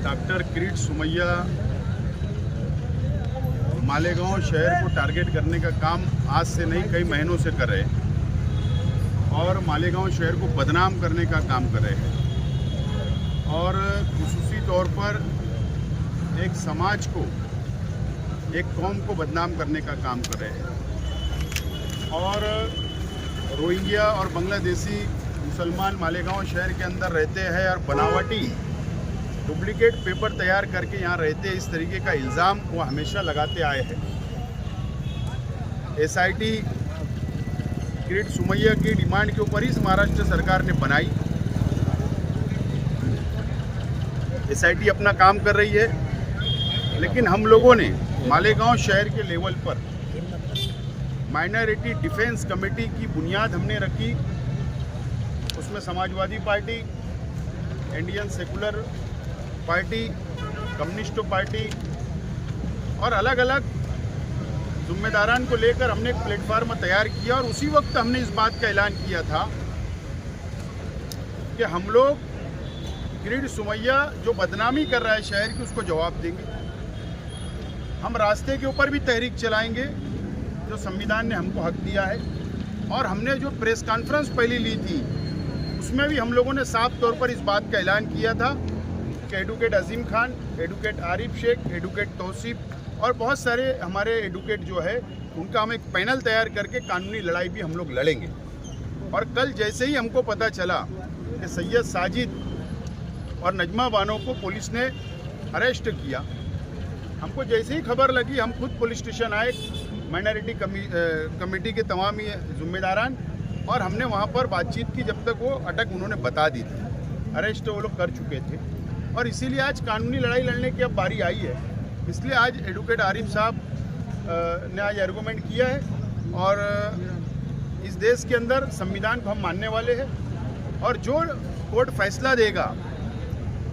Doctor Kirit Somaiya Malegaon शहर को target करने का काम आज से नहीं कई महीनों से कर रहे हैं और मालेगांव शहर को बदनाम करने का काम कर रहे हैं और खुसूसी तौर पर एक समाज को, एक कौम को बदनाम करने का काम कर रहे हैं। और रोहिंग्या और बांग्लादेशी मुसलमान मालेगांव शहर के अंदर रहते हैं और बनावटी डुप्लीकेट पेपर तैयार करके यहाँ रहते हैं, इस तरीके का इल्ज़ाम वो हमेशा लगाते आए हैं। एसआईटी किरीट सोमैया की डिमांड के ऊपर ही महाराष्ट्र सरकार ने बनाई। एसआईटी अपना काम कर रही है, लेकिन हम लोगों ने मालेगांव शहर के लेवल पर माइनॉरिटी डिफेंस कमेटी की बुनियाद हमने रखी। उसमें Samajwadi party, Indian secular party, communist party और अलग अलग जिम्मेदारान को लेकर हमने एक प्लेटफार्म तैयार किया और उसी वक्त हमने इस बात का ऐलान किया था कि हम लोग किरीट सोमैया जो बदनामी कर रहा है शहर की, उसको जवाब देंगे। हम रास्ते के ऊपर भी तहरीक चलाएंगे जो संविधान ने हमको हक दिया है। और हमने जो प्रेस कॉन्फ्रेंस पहले ली थी उसमें भी हम लोगों ने साफ तौर पर इस बात का ऐलान किया था कि एडवोकेट अजीम खान, एडवोकेट आरिफ शेख, एडवोकेट तौसीफ और बहुत सारे हमारे एडवोकेट जो है उनका हम एक पैनल तैयार करके कानूनी लड़ाई भी हम लोग लड़ेंगे। और कल जैसे ही हमको पता चला कि सैयद साजिद और नजमा बानो को पुलिस ने अरेस्ट किया, हमको जैसे ही खबर लगी हम खुद पुलिस स्टेशन आए, माइनॉरिटी कमेटी के तमाम ही जिम्मेदारान, और हमने वहाँ पर बातचीत की जब तक वो अटक उन्होंने बता दी थी। अरेस्ट वो लोग कर चुके थे और इसीलिए आज कानूनी लड़ाई लड़ने की अब बारी आई है। इसलिए आज एडवोकेट आरिफ साहब ने आज आर्गूमेंट किया है और इस देश के अंदर संविधान को हम मानने वाले हैं और जो कोर्ट फैसला देगा,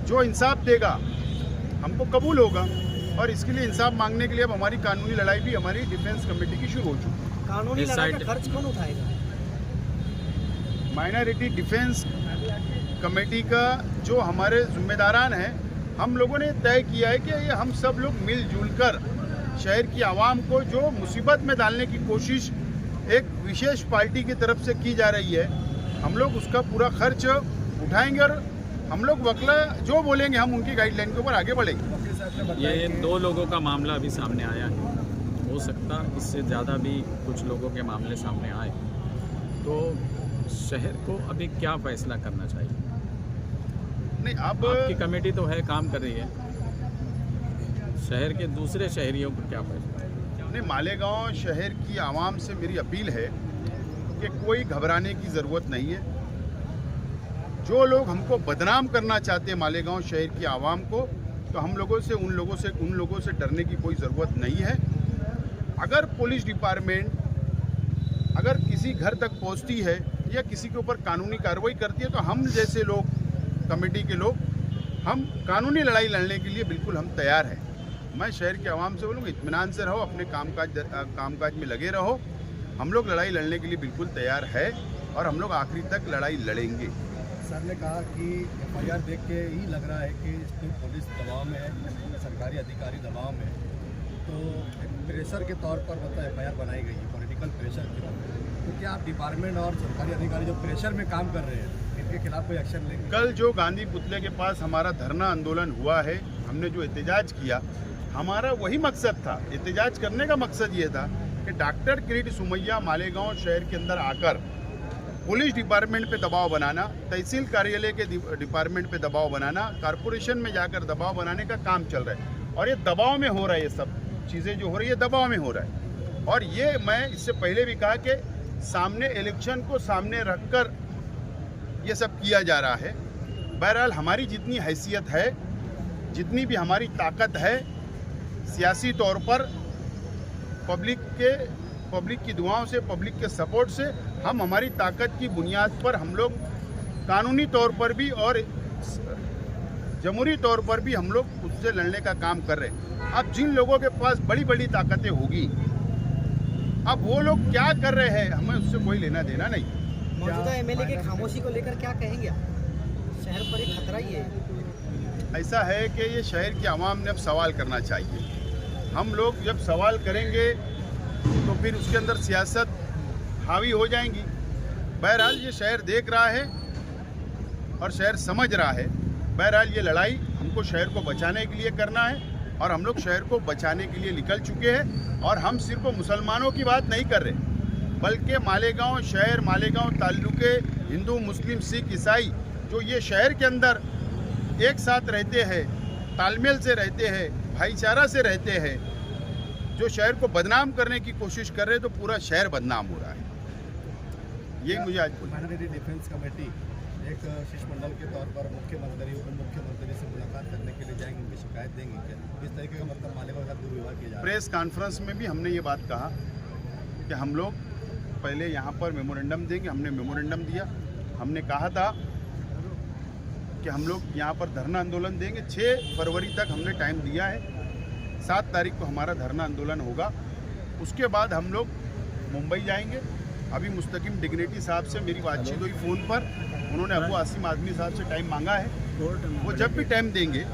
जो इंसाफ देगा, हमको कबूल होगा। और इसके लिए इंसाफ मांगने के लिए अब हमारी कानूनी लड़ाई भी हमारी डिफेंस कमेटी की शुरू हो चुकी है। कानूनी लड़ाई का खर्च कौन उठाएगा? माइनॉरिटी डिफेंस कमेटी का जो हमारे जिम्मेदारान हैं, हम लोगों ने तय किया है कि ये हम सब लोग मिलजुल कर शहर की आवाम को जो मुसीबत में डालने की कोशिश एक विशेष पार्टी की तरफ से की जा रही है, हम लोग उसका पूरा खर्च उठाएंगे और हम लोग वकला जो बोलेंगे हम उनकी गाइडलाइन के ऊपर आगे बढ़ेंगे। ये 2 लोगों का मामला अभी सामने आया है, हो सकता इससे ज़्यादा भी कुछ लोगों के मामले सामने आए, तो शहर को अभी क्या फैसला करना चाहिए? नहीं, अब आपकी कमेटी तो है, काम कर रही है, शहर के दूसरे शहरियों को क्या फैसला? नहीं, मालेगांव शहर की आवाम से मेरी अपील है कि कोई घबराने की ज़रूरत नहीं है। जो लोग हमको बदनाम करना चाहते हैं मालेगांव शहर की आवाम को, तो हम लोगों से उन लोगों से डरने की कोई ज़रूरत नहीं है। अगर पुलिस डिपार्टमेंट अगर किसी घर तक पहुंचती है या किसी के ऊपर कानूनी कार्रवाई करती है, तो हम जैसे लोग, कमेटी के लोग, हम कानूनी लड़ाई लड़ने के लिए बिल्कुल हम तैयार हैं। मैं शहर के आवाम से बोलूँगा, इत्मीनान से रहो, अपने कामकाज में लगे रहो। हम लोग लड़ाई लड़ने के लिए बिल्कुल तैयार है और हम लोग आखिरी तक लड़ाई लड़ेंगे। सर ने कहा कि एफआईआर देख के ही लग रहा है कि इसमें पुलिस दबाव में है, सरकारी अधिकारी दबाव में है, तो प्रेशर के तौर पर मतलब एफआईआर बनाई गई है, पॉलिटिकल प्रेशर के तौर पर। तो क्या आप डिपार्टमेंट और सरकारी अधिकारी जो प्रेशर में काम कर रहे हैं, इनके खिलाफ कोई एक्शन लेंगे? कल जो गांधी पुतले के पास हमारा धरना आंदोलन हुआ है, हमने जो एहतजाज किया, हमारा वही मकसद था। एहतजाज करने का मकसद ये था कि डॉक्टर किरीट सोमैया मालेगांव शहर के अंदर आकर पुलिस डिपार्टमेंट पे दबाव बनाना, तहसील कार्यालय के डिपार्टमेंट पे दबाव बनाना, कारपोरेशन में जाकर दबाव बनाने का काम चल रहा है। और ये दबाव में हो रहा है, ये सब चीज़ें जो हो रही है दबाव में हो रहा है। और ये मैं इससे पहले भी कहा कि सामने इलेक्शन को सामने रखकर ये सब किया जा रहा है। बहरहाल हमारी जितनी हैसियत है, जितनी भी हमारी ताकत है सियासी तौर पर, पब्लिक की दुआओं से, पब्लिक के सपोर्ट से, हम हमारी ताकत की बुनियाद पर हम लोग कानूनी तौर पर भी और जमहूरी तौर पर भी हम लोग उससे लड़ने का काम कर रहे हैं। अब जिन लोगों के पास बड़ी बड़ी ताकतें होगी, अब वो लोग क्या कर रहे हैं हमें उससे कोई लेना देना नहीं। मौजूदा एमएलए की खामोशी को लेकर क्या कहेंगे आप? शहर पर एक खतरा ही है। ऐसा है कि ये शहर की आवाम ने अब सवाल करना चाहिए। हम लोग जब सवाल करेंगे तो फिर उसके अंदर सियासत हावी हो जाएंगी। बहरहाल ये शहर देख रहा है और शहर समझ रहा है। बहरहाल ये लड़ाई हमको शहर को बचाने के लिए करना है और हम लोग शहर को बचाने के लिए निकल चुके हैं। और हम सिर्फ मुसलमानों की बात नहीं कर रहे, बल्कि मालेगांव शहर, मालेगांव ताल्लुके हिंदू, मुस्लिम, सिख, ईसाई जो ये शहर के अंदर एक साथ रहते हैं, तालमेल से रहते हैं, भाईचारा से रहते हैं, जो शहर को बदनाम करने की कोशिश कर रहे हैं, तो पूरा शहर बदनाम हो रहा है। ये मुझे आज बोलना है। माइनॉरिटी डिफेंस कमेटी एक शिष्टमंडल के तौर पर मुख्यमंत्री, उप मुख्यमंत्री से मुलाकात करने के लिए जाएंगे, उनकी शिकायत देंगे क्या? इस तरीके का मतलब मालेगांव का दुर्व्यवहार किया जा रहा है। प्रेस कॉन्फ्रेंस में भी हमने ये बात कहा कि हम लोग पहले यहाँ पर मेमोरेंडम देंगे। हमने मेमोरेंडम दिया। हमने कहा था कि हम लोग यहाँ पर धरना आंदोलन देंगे। 6 फरवरी तक हमने टाइम दिया है। 7 तारीख को हमारा धरना आंदोलन होगा। उसके बाद हम लोग मुंबई जाएंगे। अभी मुस्तकिम डिग्निटी साहब से मेरी बातचीत हुई फ़ोन पर। उन्होंने अबू आसिम आदमी साहब से टाइम मांगा है, वो जब भी टाइम देंगे।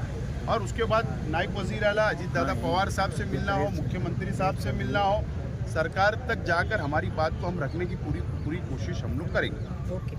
और उसके बाद नायब वज़ीर आला अजीत दादा पवार साहब से मिलना हो, मुख्यमंत्री साहब से मिलना हो, सरकार तक जाकर हमारी बात को हम रखने की पूरी कोशिश हम लोग करेंगे। ओके।